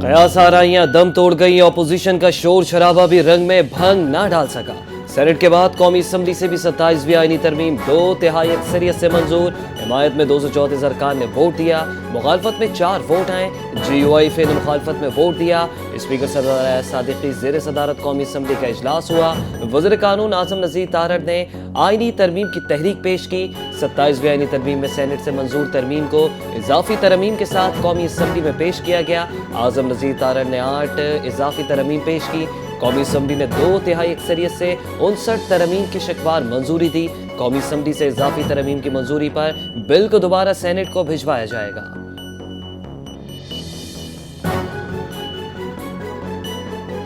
कयास आराइयां दम तोड़ गई, अपोजिशन का शोर शराबा भी रंग में भंग ना डाल सका। सेनेट के बाद कौमी असम्बली से भी 27वीं आईनी तरमीम 2/3 अक्सरियत से मंजूर। हिमायत में 234 अरकान ने वोट दिया, मुखालफत में 4 वोट आए। GUIF ने मुखालफत में वोट दिया। स्पीकर सरदार सादिकी ज़ेर सदारत कौमी असम्बली का इजलास हुआ। वज़ीर कानून आज़म नज़ीर तारड़ ने आईनी तरमीम की तहरीक पेश की। 27वीं आईनी तरमीम में सेनेट से मंजूर तरमीम को इजाफी तरमीम के साथ कौमी असम्बली में पेश किया गया। आज़म नज़ीर तारड़ ने 8 इजाफी तरमीम पेश की। कौमी असम्बली ने 2/3 अक्सरियत से 59 तरमीम की शिकवार मंजूरी दी। कौमी असम्बली से इजाफी तरमीम की मंजूरी पर बिल को दोबारा सेनेट को भिजवाया जाएगा।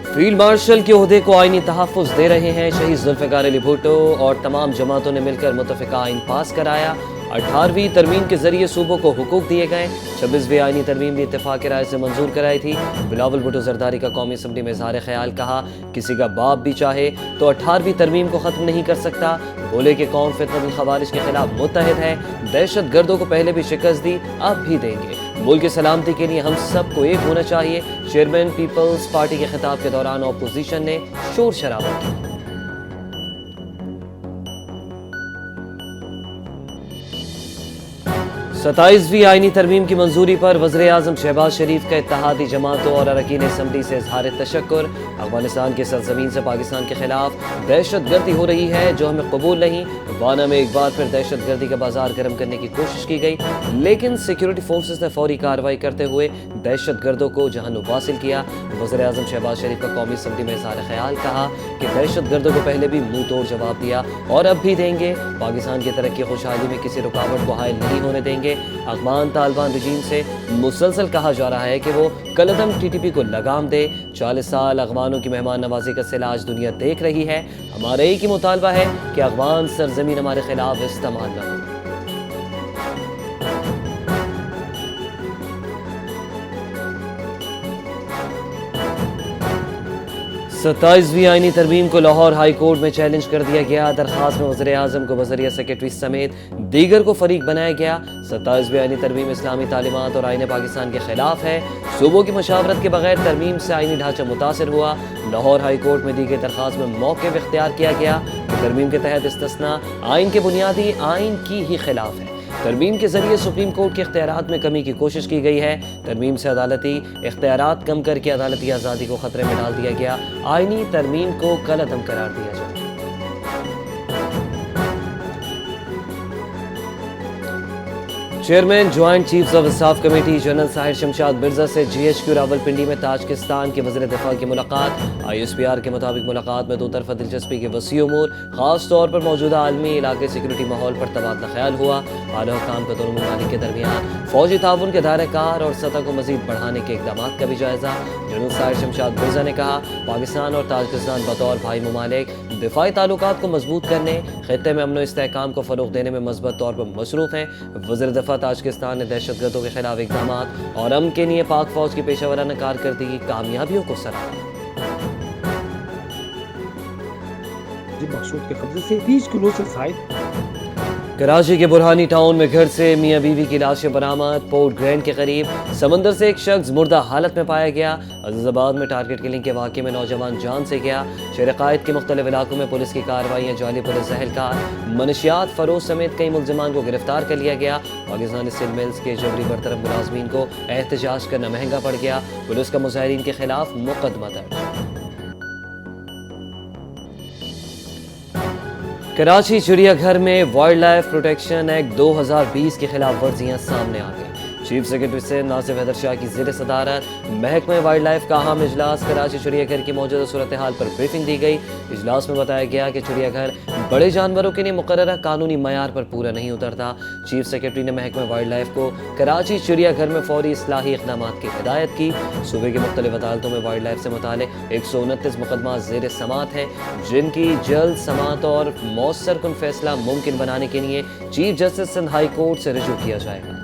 फील्ड मार्शल के ओहदे को आईनी तहफ़्फ़ुज़ दे रहे हैं शहीद ज़ुल्फ़िकार अली भुट्टो और तमाम जमातों ने मिलकर मुत्तफ़िक़ा आइन पास कराया। 18वीं तरमीम के जरिए सूबों को हुकूक दिए गए। 26वीं आईनी तरमीम भी इत्तेफाक राय से मंजूर कराई थी। बिलावल भुट्टो ज़रदारी का कौमी असम्बली में इज़हार ख्याल, कहा किसी का बाप भी चाहे तो 18वीं तरमीम को ख़त्म नहीं कर सकता। बोले कि कौम फितनतुल ख़वारिज के खिलाफ मुत्तहिद है, दहशत गर्दों को पहले भी शिकस्त दी, अब भी देंगे। मुल्क की सलामती के लिए हम सबको एक होना चाहिए। चेयरमैन पीपल्स पार्टी के खिताब के दौरान अपोजिशन ने शोर शराबा किया। 27वीं आईनी तरमीम की मंजूरी पर वज़ीर आज़म शहबाज शरीफ का इत्तेहादी जमातों और अरकान असम्बली से इज़हार तशक्कुर। अफ़गानिस्तान के सरज़मीन से पाकिस्तान के खिलाफ दहशत गर्दी हो रही है जो हमें कबूल नहीं। वाना में एक बार फिर दहशत गर्दी का बाजार गर्म करने की कोशिश की गई, लेकिन सिक्योरिटी फोर्सेस ने फौरी कार्रवाई करते हुए दहशत गर्दों को जहन्नुम हासिल किया। वज़ीर आज़म शहबाज शरीफ का कौमी असम्बली में इज़हार ख्याल, कहा कि दहशत गर्दों को पहले भी मुंह तोड़ जवाब दिया और अब भी देंगे। पाकिस्तान की तरक्की खुशहाली में किसी रुकावट को हायल नहीं होने देंगे। अफ़गान तालिबान रजीम से मुसलसल कहा जा रहा है कि वो कलअदम TTP को लगाम दे। 40 साल अफ़गानों की मेहमान नवाजी का सिला आज दुनिया देख रही है। हमारा एक ही मुतालबा है कि अफ़गान सरजमीन हमारे खिलाफ इस्तेमाल न हो। 27वीं आईनी तरमीम को लाहौर हाई कोर्ट में चैलेंज कर दिया गया। दरख्वास्त में वज़ीर आज़म को वज़ीरिया सेक्रेटरी समेत दीगर को फरीक बनाया गया। 27वीं आईनी तरमीम इस्लामी तालीमात और आईन पाकिस्तान के खिलाफ है। सूबों की मशावरत के बगैर तरमीम से आईनी ढांचा मुतासर हुआ। लाहौर हाई कोर्ट में दी गई दरख्वास्त में मौक़िफ़ इख्तियार किया गया कि तरमीम के तहत इस्तिस्ना आइन के बुनियादी आइन की ही खिलाफ है। तरमीम के जरिए सुप्रीम कोर्ट के इख्तियारात में कमी की कोशिश की गई है। तरमीम से अदालती इख्तियारात कम करके अदालती आज़ादी को खतरे में डाल दिया गया। आईनी तरमीम को कलअदम करार दिया जाए। Chairman joint chiefs of staff committee general Sahir Shamshad Mirza से GHQ रावलपिंडी में ताजिकिस्तान के वज़ीर दिफा की मुलाकात। ISPR के मुताबिक मुलाकात में दो तरफा दिलचस्पी के वसी उमूर, खास तौर पर मौजूदा आलमी इलाके सिक्योरिटी माहौल पर तबादला ख्याल हुआ। आला हुक्काम का दोनों ममालिक के दरमियान फौजी ताउन के दायरे कार और सतह को मजीद बढ़ाने के इक़दाम का भी जायजा। जनरल साहिर शमशाद मिर्जा ने कहा पाकिस्तान और ताजिकिस्तान बतौर भाई ममालिक दिफाई ताल्लुकात को मजबूत करने, खित्ते में अमन व इस्तेहकाम को फ़रोग़ देने में मज़बूत तौर पर मसरूफ़ हैं। वज़ीर दिफा ताजिकिस्तान ने दहशतगर्दों के खिलाफ इक़दाम और अमन के लिए पाक फौज की पेशेवराना कारकर्दगी की कामयाबियों को सराहा। मकसूद के कब्जे से 30 किलो से ज़ायद। कराची के बुरहानी टाउन में घर से मियाँ बीवी की लाशें बरामद। पोर्ट ग्रैंड के करीब समंदर से एक शख्स मुर्दा हालत में पाया गया। अजीज़ाबाद में टारगेट किलिंग के वाक़े में नौजवान जान से गया। शहर कायद के मुख्तलिफ इलाकों में पुलिस की कार्रवाइयाँ जाली पुलिस एहलकार, मनशियात फरोश समेत कई मुलज़िमान को गिरफ्तार कर लिया गया। पाकिस्तानी स्टील मिल्स के जबरी बरतरफ मुलाजमीन को एहतजाज करना महंगा पड़ गया। पुलिस का मुजाहिरीन के खिलाफ मुकदमा दर्ज। कराची चिड़ियाघर में वाइल्ड लाइफ प्रोटेक्शन एक्ट 2020 के खिलाफ वर्जियां सामने आ गई। चीफ सेक्रेटरी से नासिफ हैदर शाह की ज़ेर सदारत महकमा वाइल्ड लाइफ का अहम इजलास कराची चिड़ियाघर की मौजूदा सूरत हाल पर ब्रीफिंग दी गई। इजलास में बताया गया कि चिड़ियाघर बड़े जानवरों के लिए मुकर्ररा कानूनी मयार पर पूरा नहीं उतरता। चीफ सेक्रेटरी ने महकमा वाइल्ड लाइफ को कराची चिड़ियाघर में फौरी इस्लाही इक़दामात की हिदायत की। सूबे की मुख्तलिफ अदालतों में वाइल्ड लाइफ से मुताल्लिक़ 129 मुकदमा ज़ेर समात हैं, जिनकी जल्द समात और मौसर कुन फैसला मुमकिन बनाने के लिए chief justice Sindh high court से रुजू किया जाएगा।